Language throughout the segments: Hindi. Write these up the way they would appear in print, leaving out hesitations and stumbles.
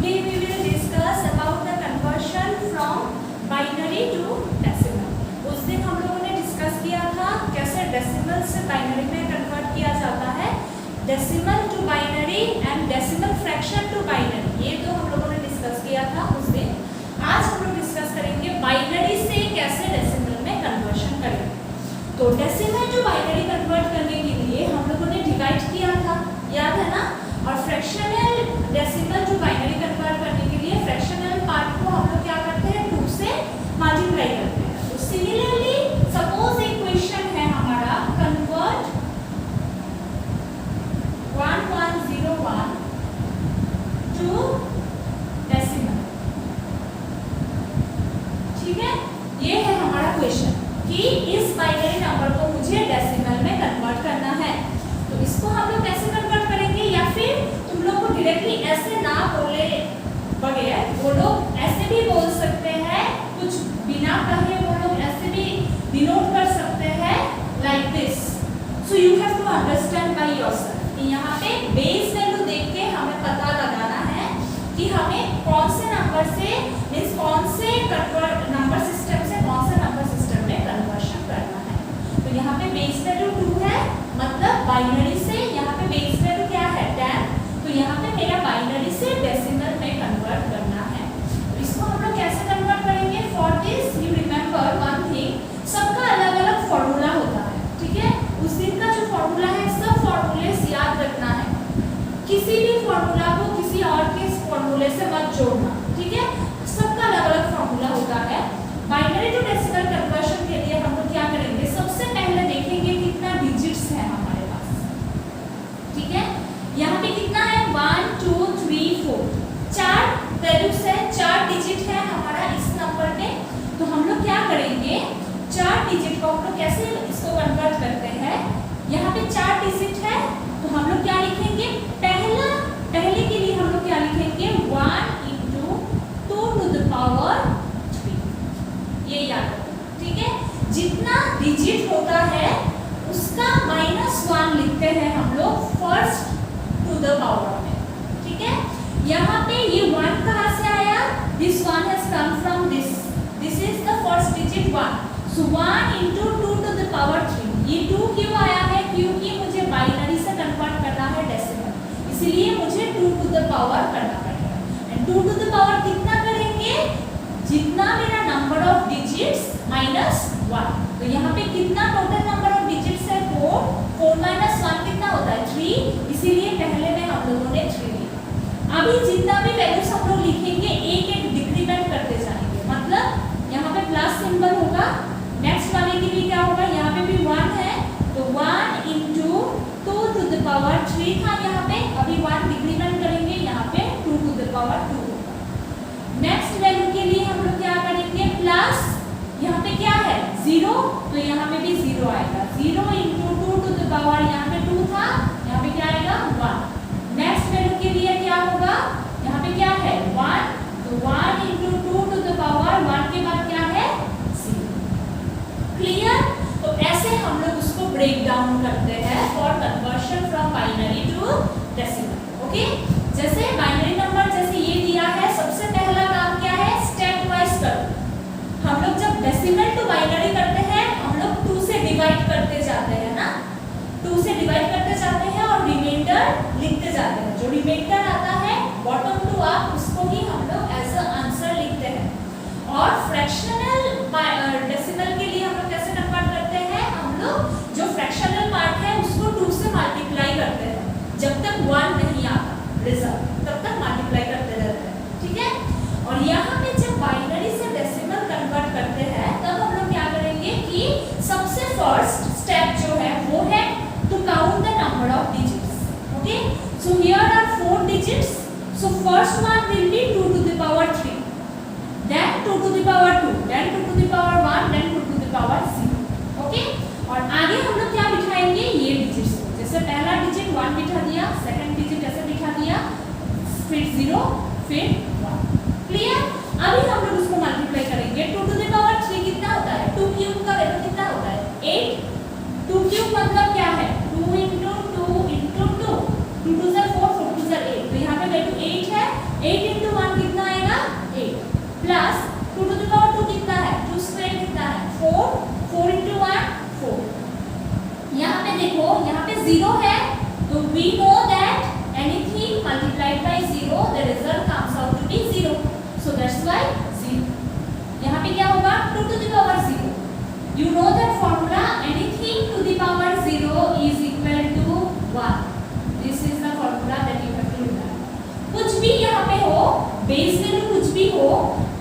Today we will discuss about the conversion from binary to decimal. उस दिन हम लोगों ने डिस्कस किया था कैसे डेसिमल से बाइनरी में कन्वर्ट किया जाता है, decimal to binary and decimal fraction to binary, ये तो हम लोगों ने डिस्कस किया था उस दिन। आज हम लोग डिस्कस करेंगे बाइनरी से कैसे डेसिमल में कन्वर्शन करेंगे। तो डेसिमल टू बाइनरी कन्वर्ट करने के लिए हम लोगों ने डिवाइड किया था, याद है ना, और fractional decimal to binary convert करने के लिए फ्रैक्शनल पार्ट को हम लोग क्या करते हैं, 2 से मल्टीप्लाई करते हैं। तो सिमिलरली सपोज एक क्वेश्चन है हमारा, कन्वर्ट 1101 टू डेसिमल, ठीक है, ये है हमारा क्वेश्चन कि इस बाइनरी नंबर को मुझे डेसिमल में कन्वर्ट करना है। तो इसको हम लोग कैसे कन्वर्ट करेंगे, या फिर तुम लोग को डायरेक्टली ऐसे ना बोले बगैर वो लोग ऐसे भी बोल सकते हैं, कुछ बिना कहे वो लोग ऐसे भी डिनोट कर सकते हैं like this. So you have to understand by yourself. यहाँ पे बेस वैल्यू देख के हमें पता लगाना है कि हमें कौन से नंबर से मींस कौन से नंबर सिस्टम से कौन से नंबर सिस्टम में कन्वर्शन करना है। तो यहाँ पे बेस वैल्यू 2 है, मतलब बाइनरी से यहाँ पे बेस वैल्यू क्या है 10, तो यहाँ पे मेरा बाइनरी से डेसिमल में कन्वर्ट करना है। तो इसको हम लोग कैसे कन्वर्ट करेंगे, for this you remember one thing, सबका अलग अलग फॉर्मूला होता है, ठीक है। उस दिन का जो फॉर्मूला है सब फॉर्मूले याद रखना है, किसी भी फॉर्मूला को किसी और के फॉर्मूले से मत जोड़ना, ठीक है, सबका अलग अलग फॉर्मूला होता है। बाइनरी टू डेसिमल कन्वर्शन के लिए हम लोग क्या करेंगे, सबसे पहले देखेंगे कितना डिजिट्स है हमारे पास, ठीक है। यहाँ पे कितना है 1 2 3 4, 4 वैल्यूज है, 4 डिजिट है हमारा इस नंबर में। तो हम लोग क्या करेंगे, 4 डिजिट को हम लोग कैसे इसको कन्वर्ट करते हैं, यहाँ पे 4 डिजिट है तो हम लोग क्या लिखेंगे, पहले के लिए हम लोग क्या लिखेंगे 1 into 2 to the power 3, ये याद रखो, ठीक है। जितना डिजिट होता है उसका -1 लिखते हैं हम लोग फर्स्ट टू द पावर में, ठीक है। यहाँ पे ये 1 कहाँ से आया, this 1 has come from this is the first digit 1, so 1 into 2 to the power 3, ये 2 क्यों आया है, क्योंकि मुझे बाइनरी से कन्वर्ट करना है डेसिमल, इसलिए मुझे 2 to the power करना पड़ेगा। एंड 2 to the power कितना करेंगे, जितना मेरा नंबर ऑफ डिजिट्स -1, तो यहाँ पे कितना टोटल नंबर ऑफ डिजिट्स है 4 -1 कितना होता है 3, इसीलिए पहले में हम लोगों ने 3 लिखा। अभी जितना भी वैल्यूज हम लोग लिखेंगे एक एक डिक्रीमेंट करते जाएंगे, मतलब यहाँ पे प्लस सिंबल होगा, नेक्स्ट वाले के लिए क्या होगा, यहाँ पे भी 1 है तो 1 into 2 to the power 3 था यहाँ पे, अभी 1 डिक्रीमेंट करेंगे, यहाँ पे 2 to the power 2 होगा। नेक्स्ट वैल्यू के लिए हम लोग क्या करेंगे, प्लस यहाँ पे क्या है 0, तो यहाँ पे भी 0 आएगा, 0 into 2 to the power यहाँ पे 2 था, यहाँ पे क्या आएगा 1। नेक्स्ट वैल्यू के लिए क्या होगा, यहाँ पे क्या है 1, तो 1 into 2 to the power 1 के बाद क्या है 0। क्लियर। तो ऐसे हम लोग उसको ब्रेक डाउन करते हैं for conversion from binary to decimal. Okay, जैसे बाइनरी नंबर जैसे ये दिया है, सबसे पहला काम क्या है, स्टेप वाइज करो। हम लोग जब डेसिमल टू बाइनरी करते हैं हम लोग 2 से डिवाइड करते जाते हैं ना, 2 से डिवाइड करते जाते हैं और रिमाइंडर लिखते जाते हैं। जो रिमाइंडर आता है बॉटम टू अप उसको ही हम लोग एज अ आंसर लिखते हैं। और फ्रैक्शनल डेसिमल के लिए हम लोग कैसे कन्वर्ट करते हैं, हम लोग जो फ्रैक्शनल पार्ट है उसको 2 से मल्टीप्लाई करते हैं, जब तक 1 नहीं आता रिजल्ट तब तक मल्टीप्लाई करते रहते हैं, ठीक है। और यहाँ पे जब बाइनरी से डेसिमल कन्वर्ट करते हैं तब हम लोग क्या करेंगे कि सबसे फर्स्ट स्टेप जो है वो है to count the number of digits. Okay, so here are 4 digits, so first one will be 2 to the power 3, then 2 to the power 2, then 2 to the power 1, then 2 to the power 0। Okay, और आगे हम लोग क्या बिठाएंगे, ये डिजिट्स को, जैसे पहला डिजिट 1 बिठा दिया, सेकंड डिजिट ऐसे बिठा दिया, फिर 0, फिर 1। क्लियर। अभी हम लोग उसको मल्टीप्लाई करेंगे, 2 to the power 3 कितना होता है, 2 क्यूब का वैल्यू कितना होता है 8, 2 क्यूब मतलब क्या है 2 into 2 into 2, 2 2 4, 4 2 8, तो यहाँ पे वैल्यू 8 है, 8 into 1 plus 2 to the power 2 कितना है, 2 स्क्वायर कितना है 4, 4 into 1 4। यहाँ पे देखो यहाँ पे 0 है तो we know that anything multiplied by 0 the result comes out to be 0, so that's why 0। यहाँ पे क्या होगा 2 to the power 0, you know that formula anything to the power 0 is equal to 1, this is the formula that you have to learn। कुछ भी यहाँ पे हो, बेस वैल्यू कुछ भी हो,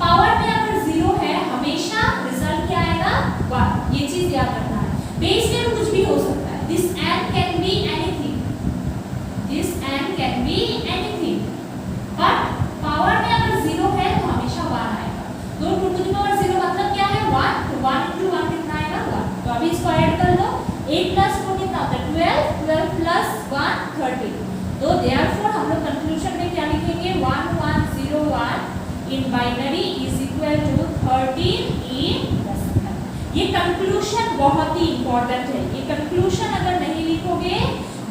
पावर में अगर 0 है हमेशा रिजल्ट क्या आएगा 1, ये चीज याद रखना है। बेस वैल्यू कुछ भी हो सकता है, this n can be anything, this n can be anything, but power में अगर 0 है तो हमेशा 1 आएगा। तो 2 to the power 0 मतलब क्या है 1, तो 1 into 1 कितना आएगा 1। तो अभी इसको ऐड कर लो, 8 plus 4 कितना होता है 12, 12 plus 1 13। तो therefore हम लोग कंक्लूजन में क्या लिखेंगे 1101 in binary is equal to 13 in decimal। ये कंक्लूजन बहुत ही इंपॉर्टेंट है, ये कंक्लूजन अगर नहीं लिखोगे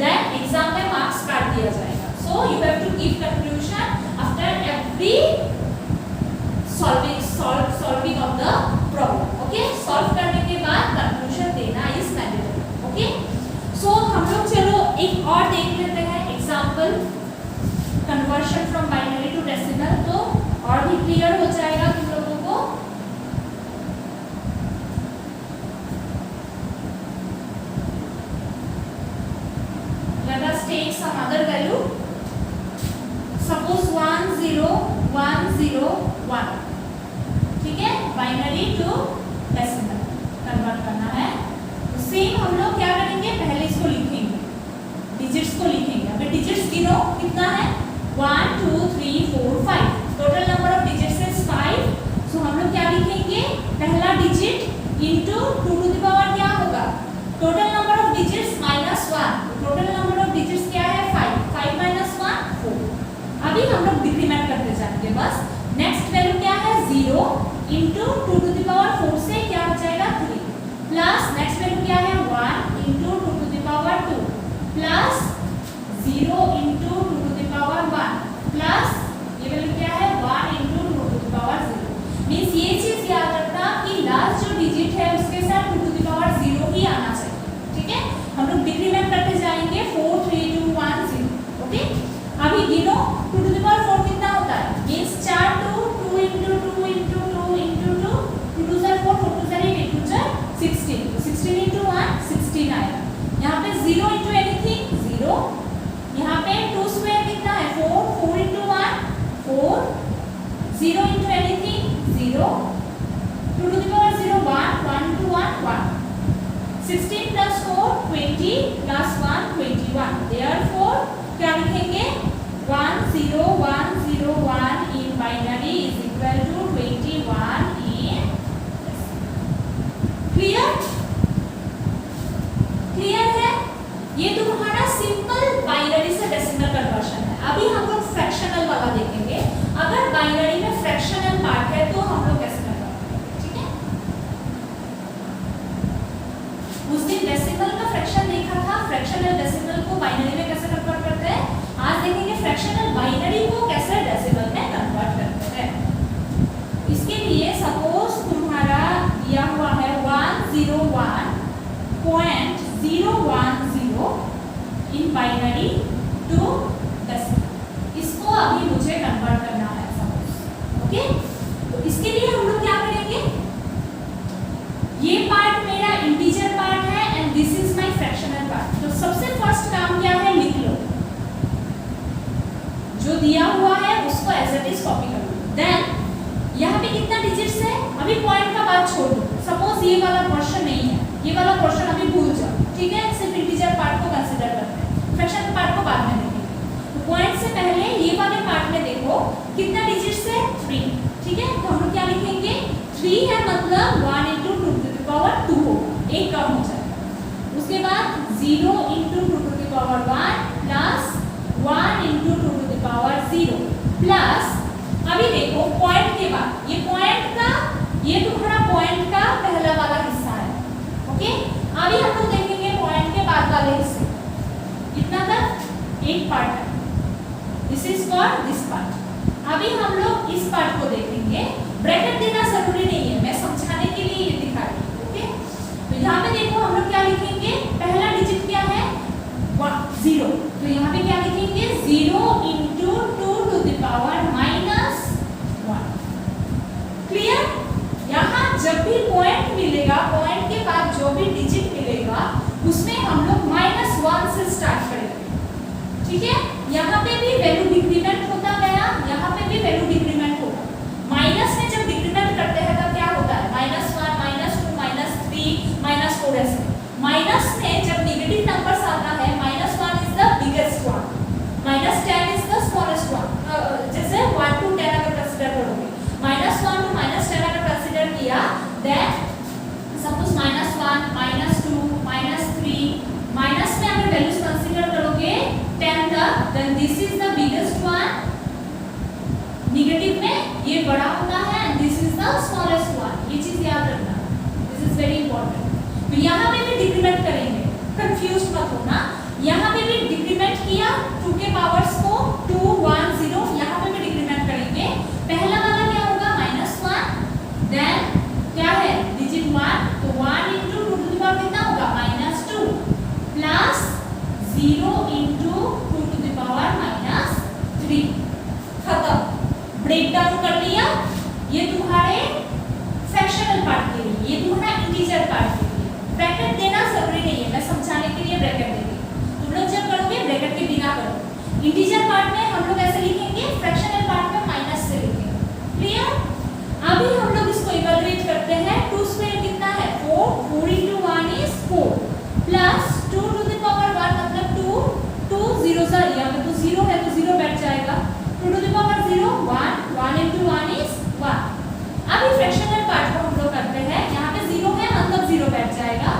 then एग्जाम में मार्क्स काट दिया जाएगा। So you have to give conclusion after every solving of the problem, okay? Solve करने के बाद कंक्लूजन देना इज मैंडेटरी, ओके? सो हम लोग चलो एक और देख लेते हैं example conversion from binary to decimal, तो और भी क्लियर हो जाएगा तुम लोगों को। Let us take some other value, suppose 1 0 1 0 1, ठीक है? बाइनरी टू डेसिमल कन्वर्ट करना है, तो सेम हम लोग क्या करेंगे पहले इसको लिखेंगे, डिजिट्स को लिखेंगे। अगर डिजिट्स गिनो कितना है 1 2 3 4 5, total number of digits is 5, सो हम लोग क्या लिखेंगे पहला digit into 2 to the power क्या होगा total number of digits minus 1, total number of digits क्या है 5, 5 minus 1 4। अभी हम लोग डिक्रीमेंट करते जाएंगे बस। नेक्स्ट वैल्यू क्या है 0 इंटू 2 टू द पावर 4 से क्या हो जाएगा 3, प्लस नेक्स्ट वैल्यू क्या है 1 into 2 to the power 2, plus 0 into 2 to the power 1, plus ये वैल्यू क्या है 1 into 2 to the power 0। Means ये चीज याद रखना कि लास्ट जो डिजिट है उसके साथ 2 टू द पावर 0 ही आना चाहिए, ठीक है? हम लोग डिक्रीमेंट करते जाएंगे 4 3 2 1 0, ओके? अभी गिनो 2 टू द पावर 4 कितना होता है, means 4 2 2 into 2 into 2 into 2, 2 2 4 4 2 8 8 2 16, 16 into 1 16 आएगा। यहाँ पे 0 into anything 0, यहाँ पे 2 स्क्वायर कितना है 4, 4 into 1 4, 0 into anything 0, 2 to the power 0 1, 1 into 1 1, 16 plus 4 20 plus 1 21, therefore क्या लिखेंगे 1 0 1 0 1 in binary is equal to 21 in clear? Clear है? ये तुम्हारा सिंपल बाइनरी से डेसिमल कन्वर्शन है। अभी हम लोग फ्रैक्शनल वाला देखेंगे। अगर बाइनरी में फ्रैक्शनल पार्ट है तो हम लोग कैसे कन्वर्ट करेंगे, ठीक है? उस दिन डेसिमल का फ्रैक्शन देखा था, फ्रैक्शनल डेसिमल को बाइनरी में कैसे कन्वर्ट करते हैं। आज देखेंगे फ्रैक्शनल बाइनरी को कैसे डेसिमल में कन्वर्ट करते हैं। इसके लिए सपोज तुम्हारा दिया हुआ है 101.010 इन बाइनरी टू डेसिमल, इसको अभी मुझे कन्वर्ट करना है सपोज, ओके? तो इसके लिए हम लोग क्या करेंगे, ये पार्ट मेरा इंटीजर पार्ट है and this is my fractional part. तो सबसे फर्स्ट काम क्या है, लिख लो जो दिया हुआ है उसको एज इट इज कॉपी कर लो। देन यहाँ पे कितना डिजिट्स है, अभी पॉइंट का बात छोड़ दो, सपोज ये वाला पोर्शन नहीं है, ये वाला पोर्शन अभी भूल जाओ, ठीक है? सिर्फ इंटीजर पार्ट को कंसीडर करते हैं, फ्रैक्शन पार्ट को बाद में देखेंगे। तो पॉइंट से पहले ये वाले पार्ट में देखो कितना डिजिट्स है 3, ठीक है? तो हम लोग क्या लिखेंगे 3 है मतलब 1 into 2 to the power 2 होगा, एक कम हो जाएगा। उसके बाद 0 into 2 to the power 1 plus 1 into 2 to the power 0 plus अभी देखो पॉइंट के बाद ये पॉइंट का, ये तुम्हारा पॉइंट का पहला वाला हिस्सा है, ओके? अभी हम लोग देखेंगे पॉइंट के बाद वाले हिस्से, कितना तक एक पार्ट है, this is for this part. अभी हम लोग इस पार्ट को देखेंगे ब्रैकेट देना जरूरी नहीं है, मैं समझाने के लिए ये दिखा रही हूँ। ओके, तो यहाँ पे देखो हम लोग क्या लिखेंगे, पहला डिजिट क्या है 0, तो यहाँ पे क्या लिखेंगे 0 into 2 to the power minus 1। Clear? यहाँ जब भी पॉइंट मिलेगा, पॉइंट के बाद जो भी डिजिट मिलेगा उसमें हम लोग -1 से स्टार्ट करेंगे। ठीक है, यहाँ पे भी वैल्यू डिक्रीमेंट होता गया, यहाँ पे भी वैल्यू डिक्रीमेंट होगा। माइनस में जब डिक्रीमेंट करते हैं तब क्या होता है -1 -2 -3 -4 ऐसे। माइनस में जब नेगेटिव नंबर्स आता है -1 is the biggest one, -10 is the smallest one. जैसे 1 to 10 अगर कंसीडर करोगे, -1 to -10 अगर कंसीडर किया, देन सपोज -1 -2 -3 माइनस में अगर वैल्यूज कंसीडर करोगे 10 तक, then this is the biggest one. Negative में ये बड़ा होता है, this is the smallest one. ये चीज याद रखना, दिस इज वेरी इंपॉर्टेंट। तो यहाँ पे भी डिक्रीमेंट करेंगे, कंफ्यूज मत होना। यहाँ पे भी डिक्रीमेंट किया 2 के पावर्स को 2 1 0, यहाँ पे भी डिक्रीमेंट करेंगे। पहला वाला क्या होगा -1, देन क्या है डिजिट 1, तो 1 इंटू 2 टू द पावर कितना होगा -2 plus 0 into 2 to the power -3। खत्म, ब्रेक डाउन कर लिया। ये तुम्हारे फ्रैक्शनल पार्ट के लिए, ये तुम्हारा इंटीजर पार्ट के लिए। ब्रैकेट देना जरूरी नहीं है, मैं समझाने के लिए ब्रैकेट दे दी। तुम लोग जब करोगे ब्रैकेट के बिना करो। इंटीजर पार्ट में हम लोग ऐसे लिखेंगे, फ्रैक्शनल पार्ट में माइनस से लिखेंगे। क्लियर? अभी हम लोग इसको इवैल्यूएट करते हैं। 2 स्क्वायर कितना है 4, 4 into 1 is 4 plus 2 to the power 1 मतलब 2, 2 0 सर यहाँ पे तो 0 है तो 0 बैठ जाएगा। 2 to the power 0 1, 1 into 1 is 1। अभी फ्रैक्शनल पार्ट को हम लोग करते हैं, यहाँ पे 0 है मतलब 0 बैठ जाएगा।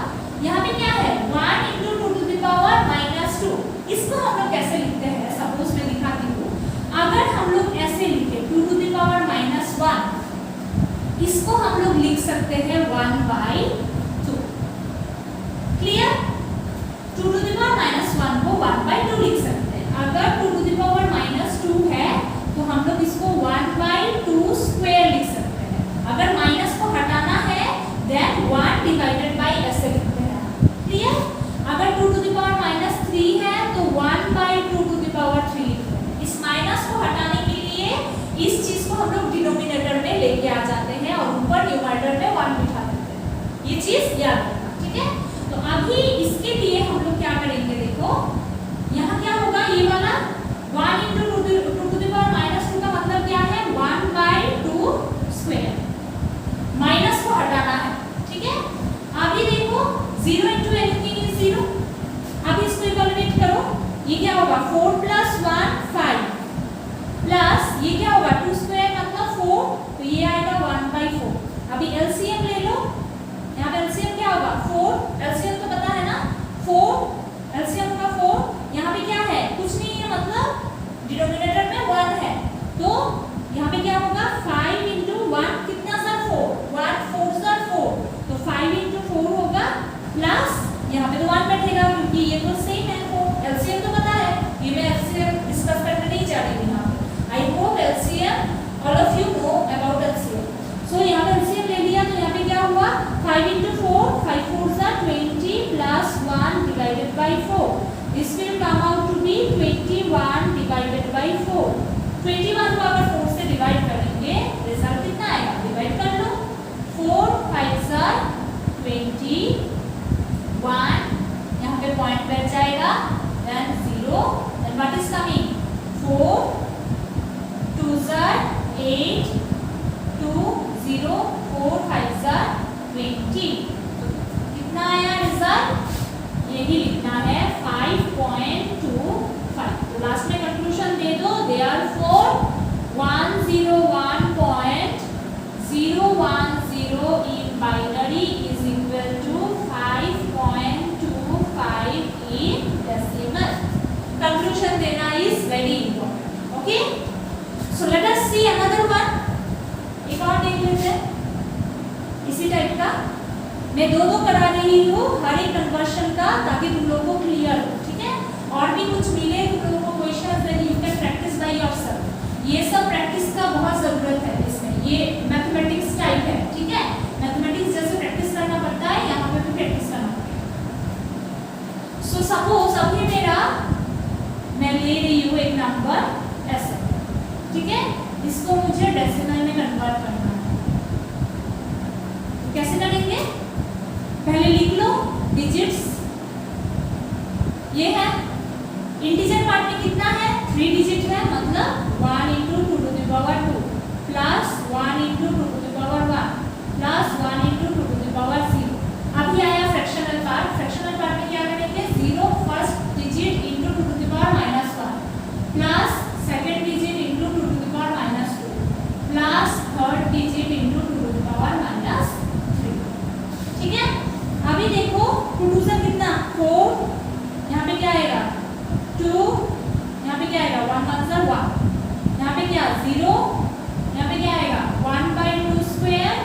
यहाँ पे क्या है 1 into 2 to the power -2। इसको हम लोग कैसे लिखते हैं, सपोज मैं दिखाती हूँ। अगर हम लोग ऐसे लिखे 2 to the power -1, इसको हम लोग लिख सकते हैं 1/2। क्लियर? 2 to the power -1 को 1/2 लिख सकते हैं। अगर 2 to the power -2 है तो हम लोग इसको 1/2 स्क्वायर लिख सकते हैं। अगर माइनस को हटाना है देन 1 डिवाइडेड बाय ऐसे लिखते हैं। क्लियर? अगर 2 to the power -3 है तो 1/2 to the power 3 लिखते हैं। इस माइनस को हटाने के लिए इस चीज को हम लोग डिनोमिनेटर में लेके आ जाते हैं और ऊपर न्यूमरेटर में 1 बिठा देते हैं। ये चीज याद रखना, ठीक है? तो अभी इसके लिए हम लोग क्या करेंगे, देखो यहाँ क्या होगा, ये वाला 1 into 2 to the power -2 का मतलब क्या है 1/2 स्क्वायर। माइनस को हटाना है, ठीक है? अभी देखो 0 into anything is 0। अभी इसको इवैल्यूएट करो, ये क्या होगा 4 plus 1 5 प्लस ये क्या होगा 2 स्क्वायर मतलब 4, तो ये आएगा 1/4। अभी एलसीएम ले लो, यहाँ पे एलसीएम क्या होगा 4, एलसीएम तो पता है ना 4, एलसीएम का 4। यहाँ पे क्या है कुछ नहीं है मतलब डिनोमिनेटर में 1 है, तो यहाँ पे क्या होगा 5 into 1 कितना सर 4, 1 4 सर 4, तो 5 into 4 होगा प्लस यहाँ पे तो 1 बैठेगा क्योंकि ये तो सेम है 4। एलसीएम तो पता है, ये मैं एलसीएम डिस्कस करने नहीं जा रही हूँ। I hope LCM all of you know about LCM। So यहाँ पे LCM ले लिया तो यहाँ पे क्या हुआ 5 into 4, 5 4s are 20 plus 1 divided by 4। This will come out to be 21 divided by 4। 21 को अगर 4 से डिवाइड करेंगे रिजल्ट कितना आएगा, डिवाइड कर लो 4 5s are 21, यहाँ पे पॉइंट बैठ जाएगा, then 0, then what is coming 4 2s are 8, 2 0 4 5s are 20। तो कितना आया रिजल्ट, यही लिखना है 5.25। तो लास्ट में कंक्लूजन दे दो, therefore 101.010 in binary is equal to 5.25 in decimal। Conclusion देना is very important। Okay, so let us see another one। एक और देख लेते हैं इसी टाइप का। मैं दो करा रही हूँ हर एक कन्वर्शन का ताकि तुम लोगों को क्लियर हो, ठीक है? और भी कुछ मिले तुम लोगों को question, then you can practice by yourself. ये सब प्रैक्टिस का बहुत जरूरत है इसमें। ये मैथमेटिक्स दे रही हूँ एक नंबर ऐसे, ठीक है। इसको मुझे डेसिमल में कन्वर्ट करना है। कैसे करेंगे? पहले लिख लो डिजिट्स, ये है इंटीजर पार्ट में कितना है, 3 डिजिट है, मतलब 1 into 2 to the power 2 plus 1 into 2 to the power 1 plus 1 into 2 to the power 0। अभी आया फ्रैक्शनल पार्ट। फ्रैक्शनल पार्ट में क्या करेंगे, 0 first digit into 2 to the power -1 plus second digit into 2 to the power -2 plus third digit into 2 to the power -3, ठीक है। अभी देखो 2 से कितना 4, यहाँ पे क्या आएगा 2, यहाँ पे क्या आएगा 1 1 यहाँ पे क्या 0, यहाँ पे क्या आएगा 1/2 स्क्वायर,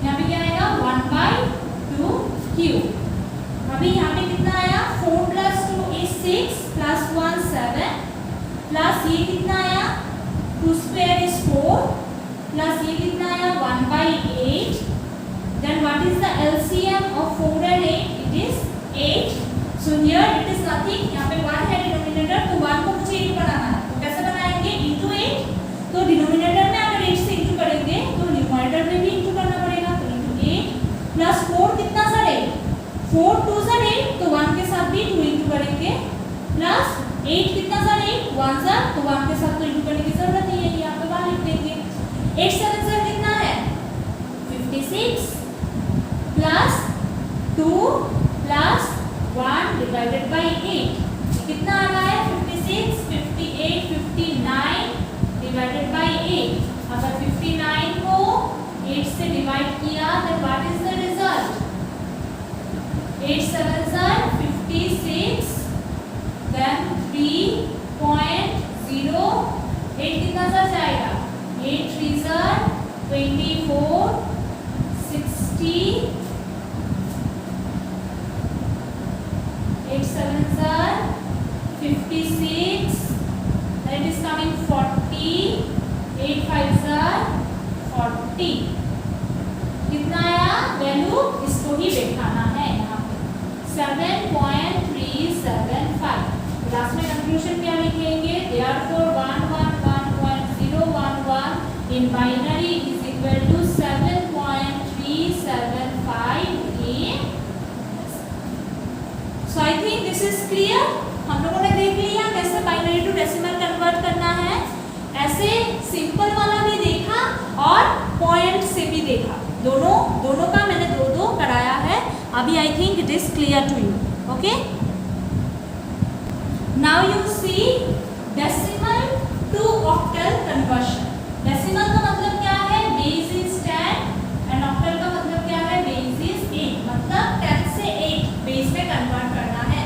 यहाँ पे क्या आएगा 1/2 क्यूब। अभी यहाँ पे कितना आया 4 + 2 is 6 + 1 7 प्लस ये कितना आया 2 स्क्वायर is 4 प्लस ये कितना आया 1/8। Then what is the LCM of 4 and 8? It is 8. So here it is nothing, यहाँ पे 1 है डिनोमिनेटर, तो 1 को मुझे 8 बनाना है, तो कैसे बनाएंगे into 8। तो डिनोमिनेटर में अगर 8 से इंटू करेंगे तो न्यूमरेटर में भी इंटू करना पड़ेगा, तो into 8 प्लस 4 कितना सर 8, 4 2 सर 8, तो 1 के साथ भी 2 इंटू करेंगे प्लस 8 कितना सर 8 1 सर, तो 1 के साथ तो इंटू करने की जरूरत नहीं है, यहाँ पे 1 लिख देंगे। 8 7 सर कितना है 56 प्लस 2 प्लस 1 डिवाइडेड बाई 8, कितना आ रहा है 56 58 59 डिवाइडेड बाई 8। अगर 59 को 8 से डिवाइड किया तो व्हाट इज द रिजल्ट, 8 7 सर 56, देन 3.0, 8 कितना सर जाएगा 8 3 सर 24 60, 8 7 sir 56, that is coming 40, 8 5 sir 40। कितना आया वैल्यू, इसको ही दिखाना है यहाँ पे 7.375। लास्ट में कंक्लूजन क्या लिखेंगे, therefore 111.011 in binary is equal to 7.375 in। So I think this is clear। हम लोगों ने देख लिया कैसे बाइनरी टू डेसिमल कन्वर्ट करना है, ऐसे सिंपल वाला भी देखा और पॉइंट से भी देखा, दोनों का मैंने दो कराया है। अभी I think it is clear to you, okay. Now you see decimal to octal conversion. Decimal का मतलब क्या है, बेस इज 10 एंड ऑक्टल का मतलब क्या है, बेस इज 8, मतलब 10 से 8 बेस में कन्वर्ट करना है।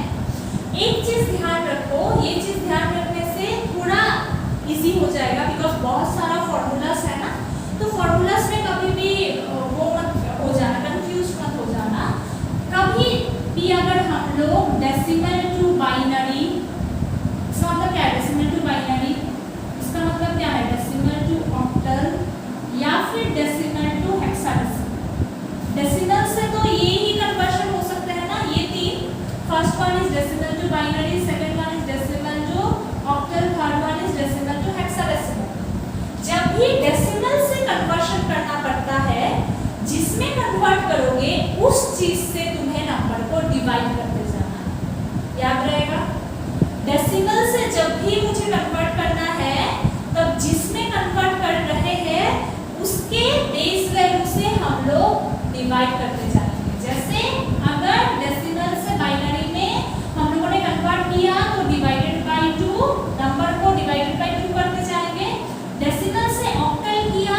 एक चीज ध्यान रखो, ये चीज ध्यान रखने से थोड़ा इजी हो जाएगा, बिकॉज बहुत सारा फॉर्मूलास है ना, तो फॉर्मूलास में कभी भी वो मत हो जाना, कंफ्यूज मत हो जाना। कभी भी अगर हम लोग डेसिमल टू बाइनरी, इसका मतलब क्या है डेसिमल टू बाइनरी, इसका मतलब क्या है डेसिमल टू ऑक्टल या फिर डेसिमल टू हेक्साडेसिमल। डेसिमल से तो ये ही कन्वर्शन हो सकता है ना, ये तीन, first one is decimal to binary, second one is decimal to octal, third one is decimal to hexadecimal. जब भी डेसिमल से कन्वर्शन करना पड़ता है, जिसमें कन्वर्ट करोगे उस चीज से तुम्हें नंबर को डिवाइड करते जाना है, याद रहेगा। डेसिमल से जब भी मुझे कन्वर्ट करना है, तब जिसमें कन्वर्ट कर रहे हैं उसके बेस वैल्यू से हम लोग डिवाइड करते जाएंगे। जैसे अगर डेसिमल से बाइनरी में हम लोगों ने कन्वर्ट किया तो डिवाइडेड बाय 2, नंबर को डिवाइडेड बाय 2 करते जाएंगे। डेसिमल से ऑक्टल किया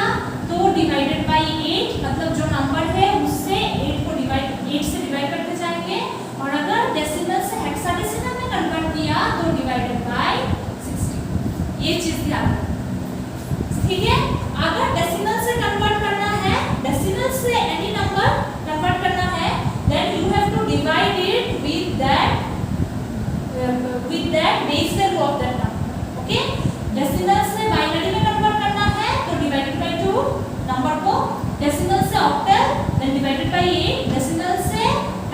तो डिवाइडेड बाय 8, मतलब जो नंबर है उससे 8 से डिवाइड करते जाएंगे। और अगर डेसिमल से हेक्साडेसिमल में कन्वर्ट किया तो डिवाइडेड बाय 60। ये चीज ध्यान रखना, ठीक है। अगर डेसिमल से कन्वर्ट करना है, डेसिमल से एनी नंबर कन्वर्ट करना है, then you have to divide it with that base value of that number, okay. Decimal से बाइनरी में कन्वर्ट करना है तो डिवाइडेड बाय 2 नंबर को, डेसिमल से octal then divided by 8, decimal से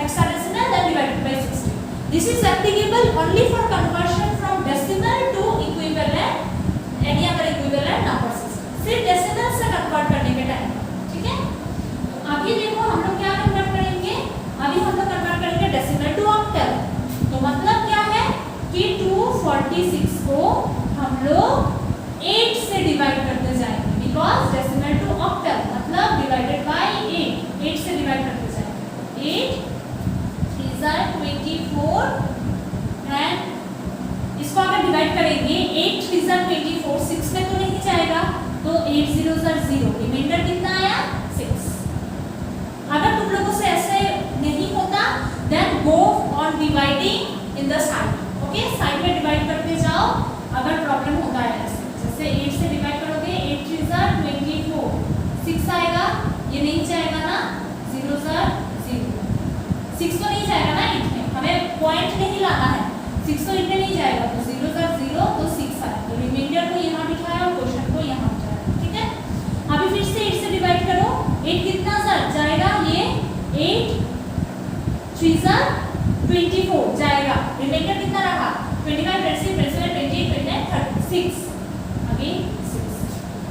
hexadecimal then divided by 60। This is applicable only for conversion from decimal हम लोग 8 से डिवाइड करते जाएंगे, बिकॉज डेसिमल टू ऑक्टल मतलब डिवाइडेड बाय 8 से डिवाइड करते जाएंगे। 8 3s are 24 एंड इसको अगर डिवाइड करेंगे 8 3s are 24, 6 में तो नहीं जाएगा, तो 8 0s are 0, रिमाइंडर कितना आया 6। अगर तुम लोगों से ऐसे नहीं होता then go on dividing in the side, okay side में डिवाइड करते जाओ अगर प्रॉब्लम होता है ऐसे। जैसे 8 से डिवाइड करोगे 8 3s are 24, 6 आएगा, ये नहीं जाएगा ना, 0s are 0, 6 तो नहीं जाएगा ना 8 में, हमें पॉइंट नहीं लाना है, 6 तो 8 में नहीं जाएगा, तो 0s are 0 तो 6 आएगा, तो रिमाइंडर को यहाँ बिठाया और क्वेश्चन को यहाँ बिठाया, ठीक है। अभी फिर से 8 से डिवाइड करो, 8 कितना जाएगा, ये 8 3s are 24 जाएगा, रिमाइंडर कितना रहा 25 26 27 28 29 36, अगेन 6।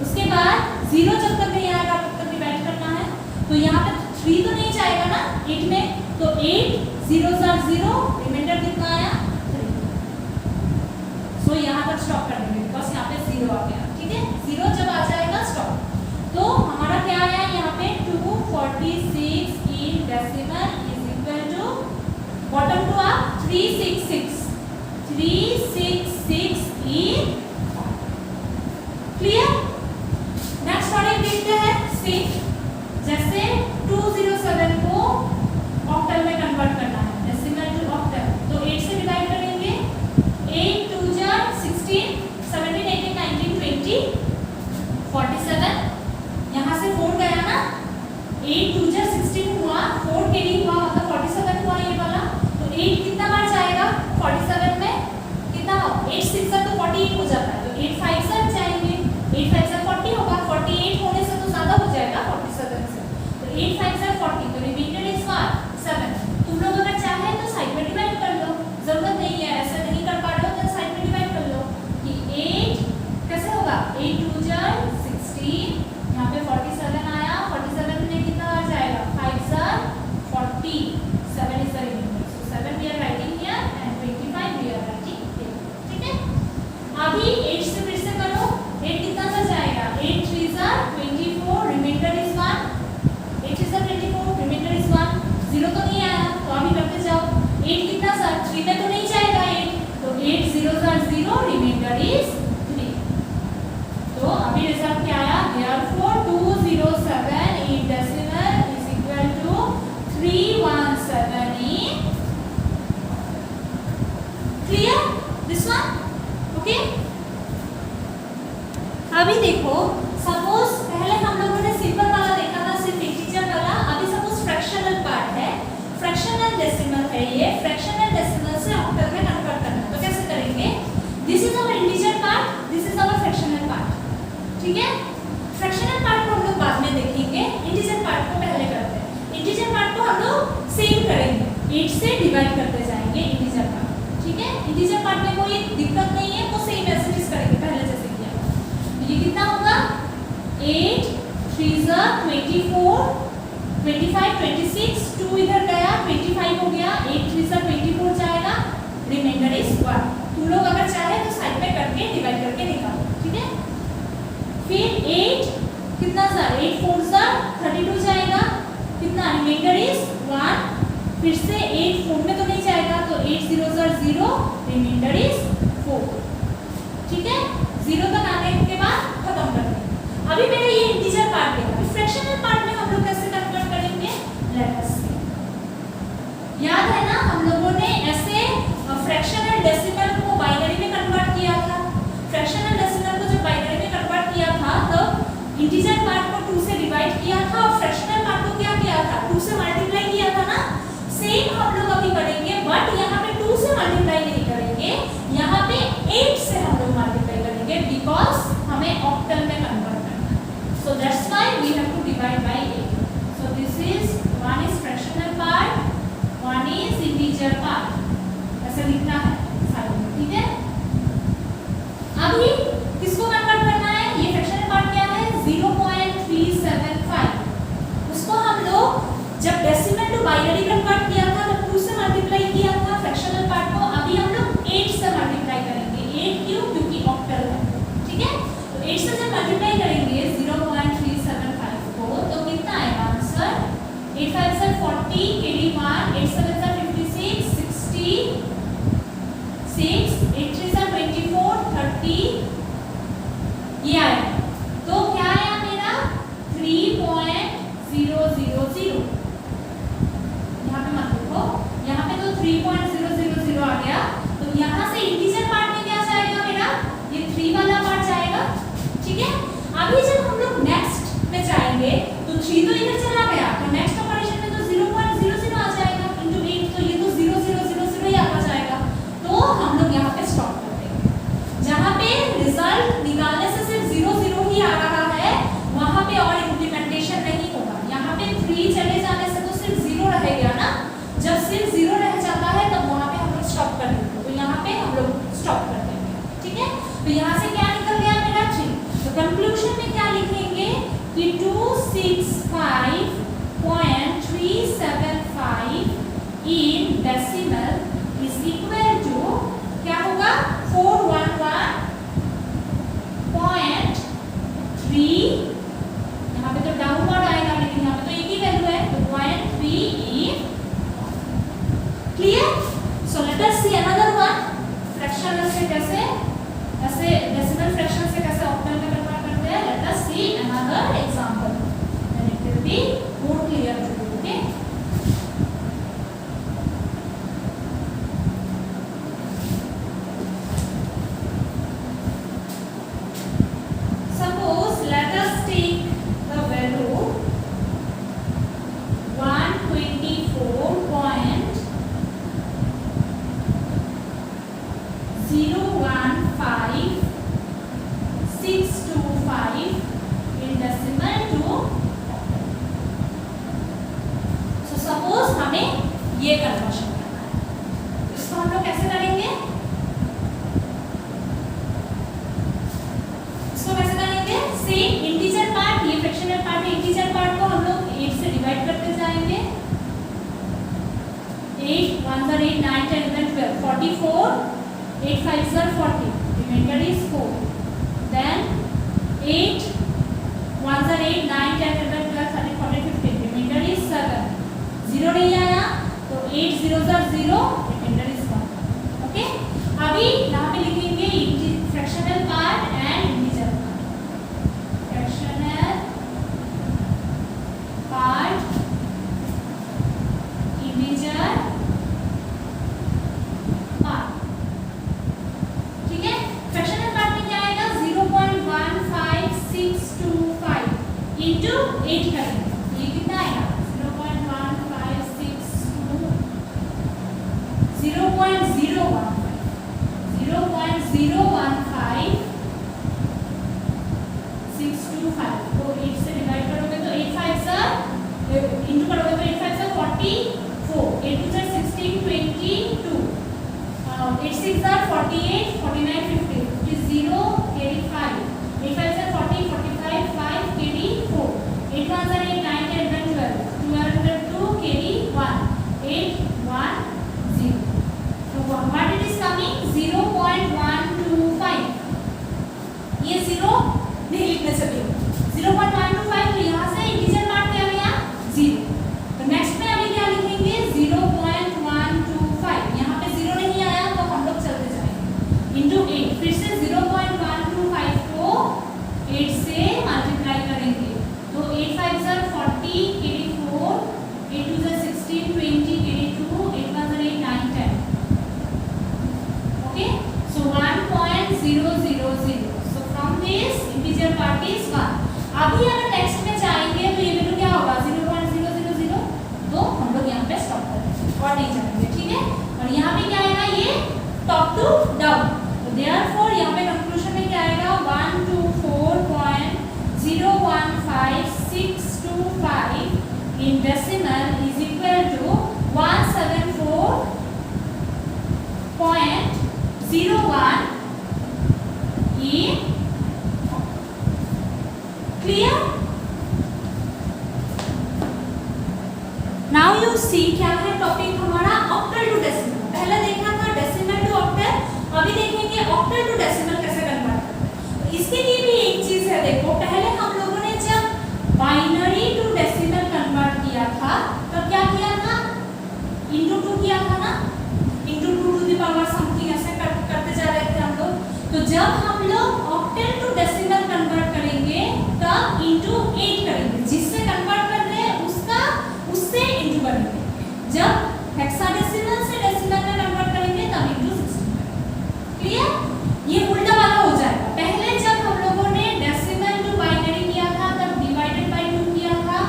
उसके बाद 0 जब तक नहीं आएगा तब तक डिवाइड करना है, तो यहाँ पे 3 तो नहीं जाएगा ना 8 में, तो 8 0s are 0, रिमाइंडर कितना आया 3। सो यहाँ तक स्टॉप कर देंगे बिकॉज यहाँ पे 0 आ गया, ठीक है। 0 जब आ जाएगा स्टॉप, तो हमारा क्या आया यहाँ पे 246 in decimal is equal to bottom to आप 366 इन क्लियर। नेक्स्ट वाले देखते हैं सेम, जैसे 207 को ऑक्टल में कन्वर्ट करना है, डेसिमल टू ऑक्टल, तो 8 से डिवाइड करेंगे, 8 2 जा 16 17 18 19 20 47, यहाँ से 4 गया ना, 8 2 जा 16 हुआ, 4 कैरी हुआ मतलब 47 हुआ ये वाला, तो 8 कितना बार जाएगा 47 में, कितना 8 6 तो 48 हो जाता है, तो 8 5 से जाएंगे, 8 5 से 40 होगा, 48 होने से तो ज्यादा हो जाएगा 47 से, तो 8 5 से 40, तो रिमाइंडर इज 7। तुम लोग अगर चाहे तो साइड में डिवाइड कर लो, जरूरत नहीं है ऐसा नहीं कर पा रहे हो तो साइड में डिवाइड कर लो कि 8 कैसे होगा, 8 2 जा 16, यहाँ पे 47 आया, 47 में कितना आ जाएगा 5 are 40, 7 is the remainder, so 7 we are writing here and 25 we are writing here, ठीक है। अभी 8 से फिर से करो, 8 कितना सा जाएगा, 8 3s are 24, reminder is 1, 8 3s are 24, reminder is 1, 0 तो नहीं आया, तो अभी करते जाओ, 8 कितना सा 3 में तो नहीं जाएगा 8, तो 8 0s are 0, रिमाइंडर इज 3। तो अभी रिजल्ट क्या आया, therefore 207 in decimal is equal to 317 in clear this one, okay। अभी देखो सपोज पहले हम लोगों ने सिंपल वाला देखा था, सिर्फ इंटीजर वाला, अभी सपोज फ्रैक्शनल पार्ट है, फ्रैक्शनल डेसिमल है, ये फ्रैक्शनल डेसिमल से ऑक्टल में कन्वर्ट करना है, तो कैसे करेंगे, this is our integer part, this is our fractional part, ठीक है। फ्रैक्शनल पार्ट को हम लोग बाद में देखेंगे, इंटीजर पार्ट को पहले करते हैं। इंटीजर पार्ट को हम लोग सेम करेंगे, 8 से डिवाइड करते जाएंगे इंटीजर पार्ट, ठीक है। इंटीजर पार्ट में कोई दिक्कत नहीं है, वो सेम ऐसे ही करेंगे पहले जैसे किया। तो ये कितना होगा, 8 3s are 24, 25 26, 2 इधर गया 25 हो गया, 8 3s are 24 जाएगा, रिमाइंडर इज 1। तुम लोग अगर चाहे तो साइड में करके डिवाइड करके निकालो, ठीक है। फिर 8 कितना सा 8 4s are 32 जाएगा, कितना रिमाइंडर इज 1, फिर से 8 4 में तो नहीं जाएगा, तो 8 0s are 0, रिमाइंडर इज 4, ठीक है। 0 तक आने के बाद खत्म कर देंगे। अभी मेरे ये इंटीजर पार्ट है, अभी फ्रैक्शनल पार्ट में हम लोग कैसे कन्वर्ट करेंगे, लेट अस सी। याद है ना हम लोगों ने ऐसे फ्रैक्शनल डेसिमल को बाइनरी में कन्वर्ट किया था, फ्रैक्शनल डेसिमल को जब बाइनरी में कन्वर्ट किया था तब इंटीजर पार्ट को 2 से डिवाइड किया था और फ्रैक्शनल पार्ट को क्या किया था, 2 से मल्टीप्लाई किया था ना। सेम हम लोग अभी करेंगे, बट यहाँ पे 2 से मल्टीप्लाई नहीं करेंगे, यहाँ पे 8 से हम लोग मल्टीप्लाई करेंगे, बिकॉज हमें ऑक्टल में कन्वर्ट करना है। So that's why we have to divide by 8। So this is one is fractional part, one is integer part, ऐसे लिखना है साइड में, ठीक है। अभी किसको कन्वर्ट करना है, ये फ्रैक्शनल पार्ट क्या है 0.375, उसको हम लोग जब डेसिमल टू बाइनरी कन्वर्ट किया था तब 2 से मल्टीप्लाई किया था फ्रैक्शनल पार्ट को, अभी हम लोग 8 से मल्टीप्लाई करेंगे। 8 क्यों, क्योंकि ऑक्टल है, यहाँ से क्या निकल गया मेरा 3। तो कंक्लूजन में क्या लिखेंगे कि 265.375 in decimal is equal to क्या होगा 411.3। यहाँ पे तो डाउनवर्ड आएगा लेकिन यहाँ पे तो एक ही वैल्यू है तो 0.3 इन। Clear? So let us see another one. Fractional से कैसे ऐसे डेसिमल फ्रैक्शन से कैसे ऑक्टल में कन्वर्ट करते हैं। Let us see another example and it will be more clear to you. Okay, suppose let us take the value 124.015625 in decimal to। so suppose हमें ये कन्वर्शन करना है, इसको हम लोग कैसे करेंगे? इसको कैसे करेंगे? सेम इंटीजर पार्ट, ये फ्रैक्शनल पार्ट है, इंटीजर पार्ट को हम लोग 8 से डिवाइड करते जाएंगे। 8 1 8 9 10 11 12 44 8 5 40 remainder is 4। then 8 1 8 9 10 11 12 13 14 15 remainder is 7। 0 नहीं आया तो 8 0 0 remainder is 1। ओके, अभी यहाँ पे लिखेंगे fractional part and integer part. Fractional part integer part. ठीक है, फ्रैक्शनल पार्ट में क्या आएगा 0.15625 इंटू 8 करेंगे तो ये कितना आएगा 0.0625 तो 8 से डिवाइड करोगे तो 8 5 सर इंटू करोगे तो 8 5 sir 44 8 2 sir 16 22 8 6 sir 48 49 50 50 carry 5 8 5 sir 40 45 5 carry 4 8 1 sir 8 9 10 11 12 2 carry 1 8 1 0। so what it is coming 0.125। ये 0 नहीं लिखने से भी 0.125 तो यहाँ से इंटीजर पार्ट क्या गया 0। तो नेक्स्ट में अभी क्या लिखेंगे 0.125। यहाँ पे 0 नहीं आया तो हम लोग चलते जाएंगे इंटू 8। फिर से 0.125 को 8 से मल्टीप्लाई करेंगे तो 8 5 sir 40 carry 4 8 2 sir 16 20 carry 2 8 1 sir 8 9 10। Okay, so 1.000। so from this integer part is 1। अभी अगर नेक्स्ट में जाएंगे तो ये वैल्यू क्या होगा 0.000 तो हम लोग यहाँ पे स्टॉप करेंगे और नहीं जाएंगे। ठीक है, और यहाँ पे क्या आएगा ये टॉप टू डाउन तो देयरफॉर यहाँ पे कंक्लूजन में क्या आएगा 124.015625 in decimal is equal to 174.01 in। clear? now you see क्या है टॉपिक हमारा ऑक्टल टू डेसिमल। पहले देखा था डेसिमल टू ऑक्टल, अभी देखेंगे ऑक्टल टू डेसिमल कैसे कन्वर्ट करते हैं। तो इसके लिए भी एक चीज है, देखो पहले हम लोगों ने जब बाइनरी टू डेसिमल कन्वर्ट किया था तब क्या किया था इंटू 2 किया था ना, into 2 to the power something ऐसे करते जा रहे थे हम लोग। तो जब हम लोग ऑक्टल टू डेसिमल कन्वर्ट करेंगे तब इंटू 8 करेंगे, जिससे कन्वर्ट कर रहे हैं उसका उससे इंटू करेंगे। जब हेक्साडेसिमल से डेसिमल में कन्वर्ट करेंगे तब इंटू 16 करेंगे। क्लियर? ये उल्टा वाला हो जाएगा। पहले जब हम लोगों ने डेसिमल टू बाइनरी किया था तब डिवाइडेड बाय 2 किया था,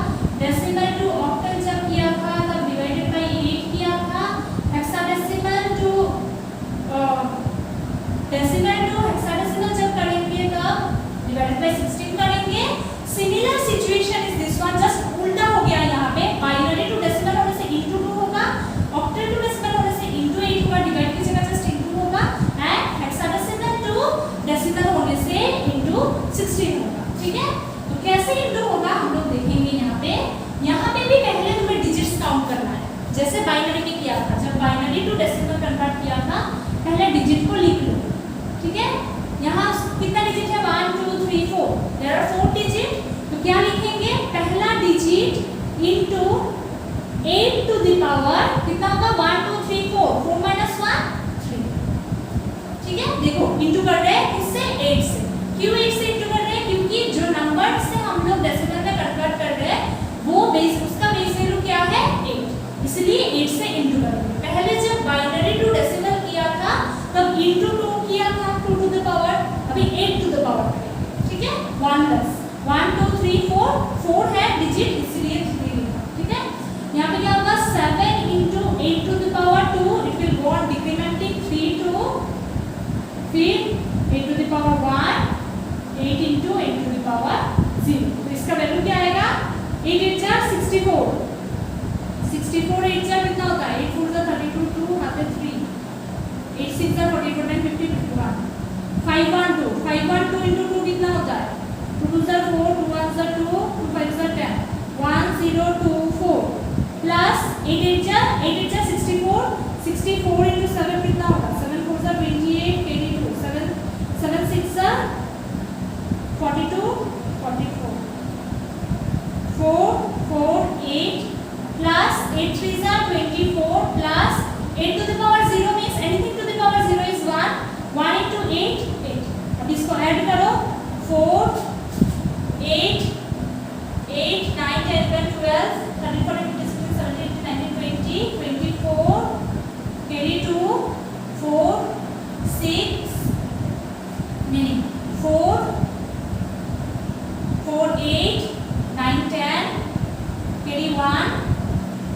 डेसिमल टू ऑक्टल जब किया था तब डिवाइडेड बाय 8 किया था, हेक्साडेसिमल टू हेक्साडेसिमल जब करेंगे तब 3 4, देयर आर 4 डिजिट, तो क्या लिखेंगे, पहला digit into 8 to the power कितना होगा 1 2 3 4, 4 माइनस 1 3, ठीक है। देखो इनटू कर रहे हैं किससे, 8 से। क्यों 8 से इनटू कर रहे हैं, क्योंकि जो नंबर से हम लोग डेसिमल में कन्वर्ट कर रहे हैं वो बेस, उसका बेस वैल्यू क्या है 8, इसलिए 8 से इनटू कर रहे हैं। पहले जब बाइनरी टू डेसिमल किया था तब इनटू 2 किया था 2 टू द पावर, अभी 8 टू द पावर करेंगे, ठीक है। 1 प्लस 1 2 3 4, 4 है डिजिट इसलिए 3 लिखा, ठीक है। यहाँ पे क्या होगा 7 into 8 to the power 2, it will go on decrementing 3 to, फिर 8 to the power 1, 8 into 8 to the power 0, तो इसका वैल्यू क्या आएगा 8 8 जा 64, 64 8 जा कितना होता है 8 4 जा 32, 2 हाथे 3, 8 6 जा 44 9 50 51, 5 1 2, 5 1 2 into 2 कितना होता है 2 2 जा 4, 2 1 जा 2, 2 5 जा 10, 1 0 2 4 प्लस 8 8 जा 64, 64 into 7 कितना होगा 7 4 जा 28, 82, 7 6 जा 42, 44, 4 4 8 plus 8 3 जा 24 plus 8 to the power 0 means anything to the power 0 is 1, 1 into 8 8, अब इसको ऐड करो 4 8 8 9 10 11 12 13 14 15 16 17 18 19 20 24 22 4 6 meaning 4 4 8 9 10 21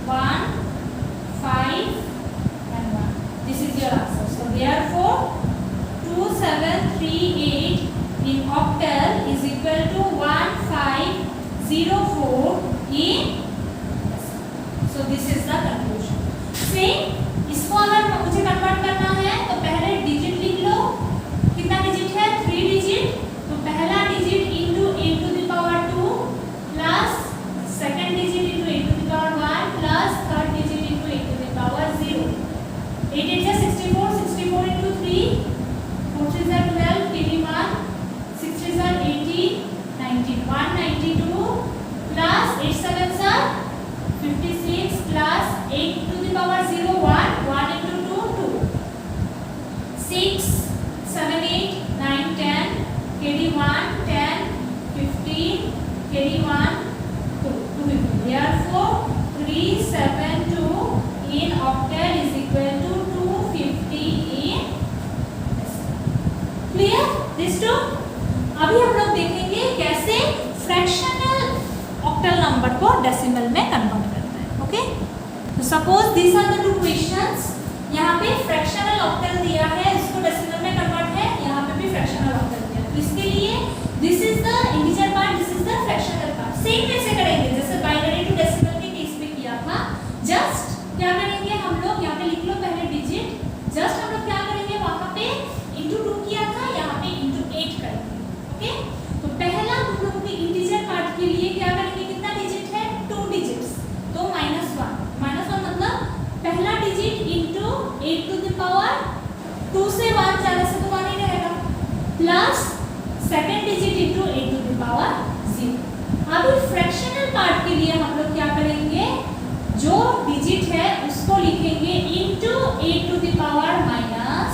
1 5 and 1, this is your answer. So therefore 2738 in octal is equal to 1504 in, so this is the conclusion. Same, इसको अगर मुझे कन्वर्ट करना है तो पहले डिजिट लिख लो, कितना डिजिट है 3 डिजिट, तो पहला digit into 8 to the power 2 plus second digit into 8 to the power 1 plus third digit into 8 to the power 0, 8 8 जा 64, 64 into 3, 4 3 जा 12, 21, 6 3 जा 18, 19, 192 plus 8 7 जा 56 plus 8 to the power 0 1, 1 into 2 2, 6 7 8 9 10, 21 10 15, 21 2 250. Therefore 372 in octal is equal to 250 in decimal. Clear this two? अभी हम लोग देखेंगे कैसे फ्रैक्शनल ऑक्टल नंबर को डेसिमल में कन्वर्ट करते हैं, ओके। तो suppose this are the two questions, यहाँ पे फ्रैक्शनल ऑक्टल दिया है, इसको डेसिमल में कन्वर्ट है, यहाँ पे भी फ्रैक्शनल ऑक्टल दिया है, तो इसके लिए this is the integer part, this is the fractional part. Same वैसे करेंगे जैसे बाइनरी टू डेसिमल के केस में किया था, जस्ट क्या करेंगे हम लोग, यहाँ पे लिख लो पहले डिजिट, जस्ट हम लोग क्या करेंगे वहाँ पे इंटू 2 किया था, यहाँ पे इंटू 8 करेंगे, ओके। तो पहला तुम लोगों के इंटीजर पार्ट के लिए क्या करेंगे, कितना डिजिट है 2 डिजिट्स, तो -1 मतलब पहला digit into 8 to the power 2 से 1 जाने से तो 1 ही रहेगा, plus second digit into 8 to the power 0। अभी फ्रैक्शनल पार्ट के लिए हम लोग क्या करेंगे, जो डिजिट है उसको लिखेंगे into 8 to the power -1।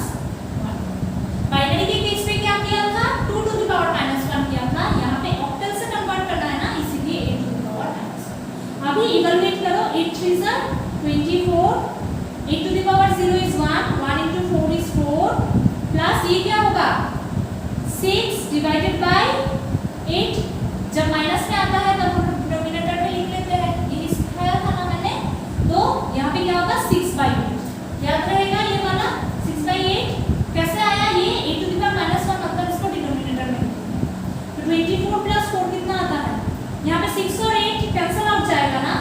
Binary के केस में क्या किया था 2 टू द पावर -1 किया था, यहाँ पे ऑक्टल से कन्वर्ट करना है ना, इसीलिए 8 टू द पावर -1। अभी इवैल्यूएट करो, 8 3 जा 24, 8 to the power 0 is 1, 1 into 4 is 4, plus ये क्या होगा 6 डिवाइडेड बाय 8, जब माइनस में आता है तब हम डिनोमिनेटर में लिख लेते हैं, ये सिखाया था ना मैंने, तो यहाँ पे क्या होगा 6/8, याद रहेगा ये वाला 6/8 कैसे आया, ये 8 टू द पावर -1 मतलब इसको डिनोमिनेटर में, तो 24 प्लस 4 कितना आता है, यहाँ पे 6 और 8 कैंसिल आउट जाएगा ना,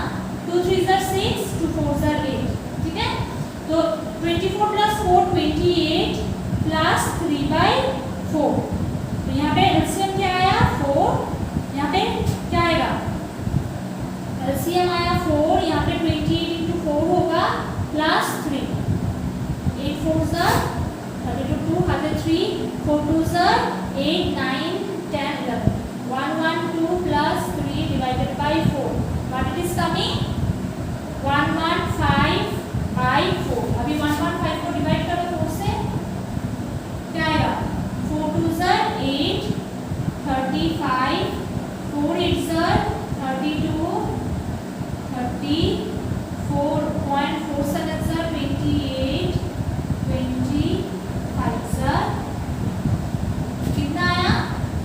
2 3 जा 6, 2 4 जा 8, ठीक है। तो 24 प्लस 4 28 प्लस 3/4, तो यहाँ पे एलसीएम क्या आया 4, यहाँ पे क्या आएगा एलसीएम आया 4, यहाँ पे 28 into 4 होगा प्लस 3, 8 4 जा 32, 2 हाथे 3, 4 2 जा 8 9 10 11,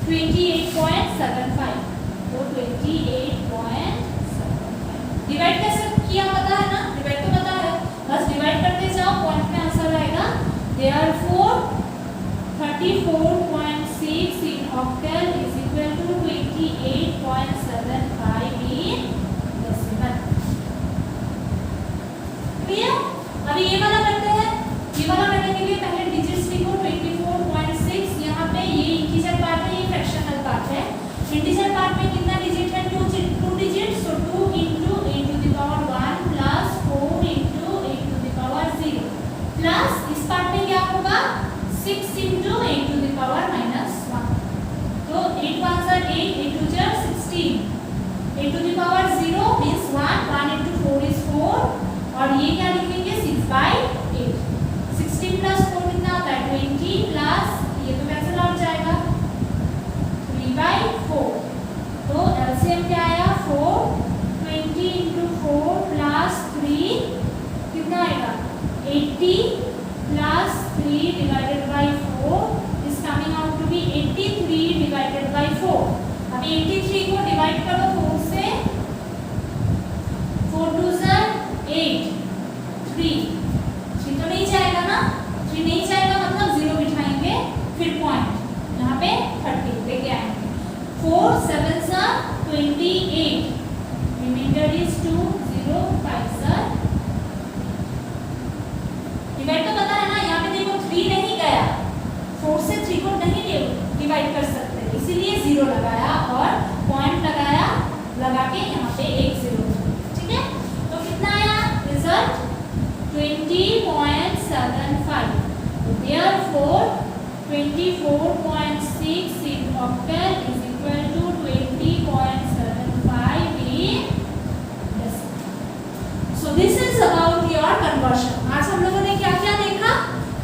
28.75, तो 28.75 डिवाइड कैसे किया पता है ना, डिवाइड तो पता है, बस डिवाइड करते जाओ, पॉइंट में आंसर आएगा। Therefore 34.6 in octal is equal to 28.75 in decimal। Clear? अभी ये वाला करते हैं। ये वाला करने के लिए पहले डिजिट्स लिखो 24.6। यहाँ पे ये इंटीजर पार्ट है, ये फ्रैक्शनल पार्ट है। इंटीजर पार्ट में कितना डिजिट है? 2 digit, so 2 into a to the power 1 plus 4 into a to the power 0 plus इस पार्ट में क्या होगा? 6 into a to the power minus 1। तो 8 1 8, 8 2 16, a to the power 0 means 1, 1 into 4 is 4, और ये क्या लिखेंगे? 6/8। 16 plus 4 कितना होता है? 20 प्लस ये तो कैंसिल आउट जाएगा 3/4। तो एलसीएम क्या आया? 4, 20 into 4 plus 3 कितना आएगा? 80 plus 3 divided by 4 is coming out to be 83 divided by 4। अभी 83 को डिवाइड करो 4 से, 4 2 8, 3 तो नहीं जाएगा ना, 3 नहीं जाएगा मतलब 0 बिठाएंगे, फिर पॉइंट यहाँ पे 30 लेके आएंगे। 4 7 28, रिमाइंडर इज 2, 0 5 डिवाइड तो पता है ना। यहाँ पे देखो 3 नहीं गया, 4 से 3 को नहीं डिवाइड कर सकते, इसीलिए 0 लगाया और पॉइंट लगाया, लगा के यहाँ पे एक 0। ठीक है, तो कितना आया result? 20.75। Therefore 24.6 in octal is equal to 20.75 in decimal। So this is about your conversion। आज हम लोगों ने क्या क्या देखा?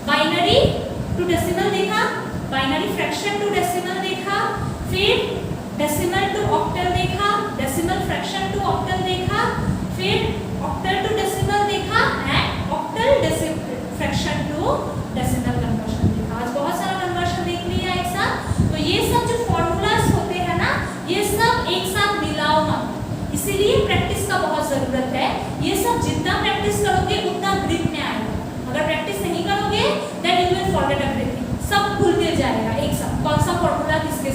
बाइनरी टू डेसिमल देखा, बाइनरी फ्रैक्शन टू डेसिमल देखा, फिर डेसिमल टू ऑक्टल देखा, डेसिमल फ्रैक्शन टू ऑक्टल देखा, फिर ऑक्टल टू डेसिमल देखा and octal fraction to decimal conversion देखा। आज बहुत सारा कन्वर्शन देख लिया एक साथ। तो ये सब जो फॉर्मूलाज होते हैं ना, ये सब एक साथ मिलाओ मत, इसीलिए प्रैक्टिस का बहुत जरूरत है। ये सब जितना प्रैक्टिस करोगे उतना ग्रिप में आएगा। अगर प्रैक्टिस नहीं करोगे then you will forget everything, सब भूल मिल जाएगा एक साथ, कौन सा फॉर्मूला किसके